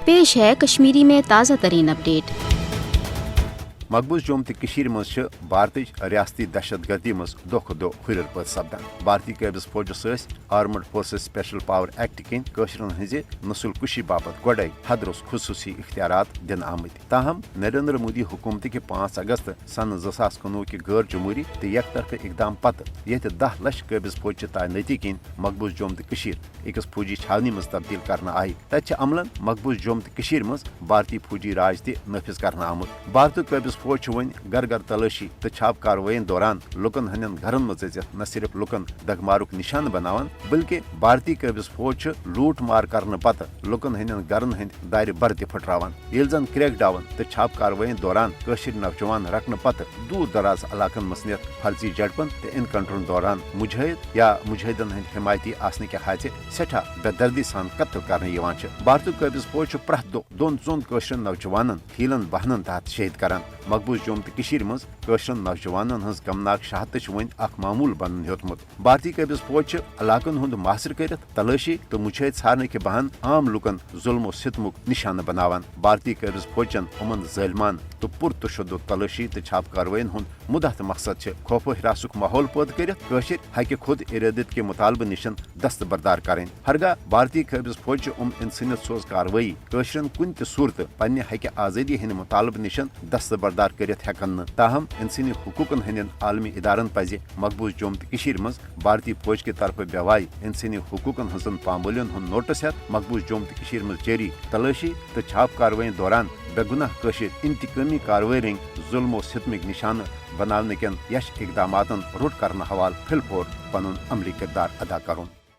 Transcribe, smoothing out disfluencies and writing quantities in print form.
पेश है कश्मीरी में ताज़ा तरीन अपडेट। मकबूज जोम तो मज भारत रियासती दहशत गर्दी मज दो खुद दो हुर पद सपदान। भारतीय कैबिस फौजस armed forces special power act कन कशरन हज नस्ल कुशी बाबत गोडे हदरस खसूसी इख्तियारात दिन आमत। ताहम नरेंद्र मोदी हुकूमत के 5 अगस्त सन 2019 के गैर जमहूरी तो एक तरफ इकदाम पत ये 10 लाख कैबिस फौज तैनाती कन मकबूज जोम तो अकिस फौजी छावनी मज तब्दील करना आई। तत अमलन मकबूज जोम तो मज भारतीय फौजी राज नफिज करना आमुत। भारत कैबिस फौज वन घर घर तलाशी तो छाप कार्रवाइन दौरान लुकन हंदन घरन मज न सिर्फ लुकन दगमारुक निशान बनावान बल्कि भारतीय कैबिस फौज लूट मार करने पत लुकन हंदन घरन हंद दार बर तरावान। ये जन क्रैक डाउन तो छाप कार्रवाइन दौरान कशिर नौजवान रखने पत दूर दराज इलाकन मसनियत फर्जी झड़पन तो इनकाउंटरन दौरान मुजाहिद या मुजाहिदन हंद हिमायती आसने के हाथ सठा बेदर्दी सान कत्ल करने भारत कैबिस फौज प्रथ दोन जोन कशिर नौजवान हीलन बहनन तहत शहीद करान। मकबूज जोम तो मज कशरन नौजवान हज गमनाक शहादत वन मामूल बनन हेतमुत। भारतीय कैबिस फौज इलाकन हुंद मासर कर तलाशी तो मुजाहिद सारने के बहान आम लुकन जुल्म सितमुक निशान बनावान। भारतीय कैबिस फौजन उमन ज़ालिमान तो पुरतशुद तलाशी तो छाप कार्रवाइन हुंद मुदत मकसद खौफो हिरासुक माहौल पैद कर हक खुद इरादत के मुतालबे निशन दस्तबरदार करें। हरगा भारतीय कैबिस फौज इंसानियत सोज कार्रवाई कशरन कुन सूरत पन्ने हक आज़ादी हंद मुतालबे निशन दस्तबरदार कर हेकन। ताहम इंसानी हुकूकन हंदन आलमी इदारन पज मकबूज जोम तो मज भारतीय फौज के तरफ बेवाई इंसानी हुकूकन हजन पामोलियन हूं नोटिस हेत मकबूज जोम तो मज जारी तलाशी तो छाप कार्रवाई दौरान बेगुनाह कशिर इंतकामी कार्रवाई रंग जुल्म सितमिक निशान बनाने कन यश इकदामातन रुट करना हवाल फिलफोर पनुन अमली किरदार अदा करुन।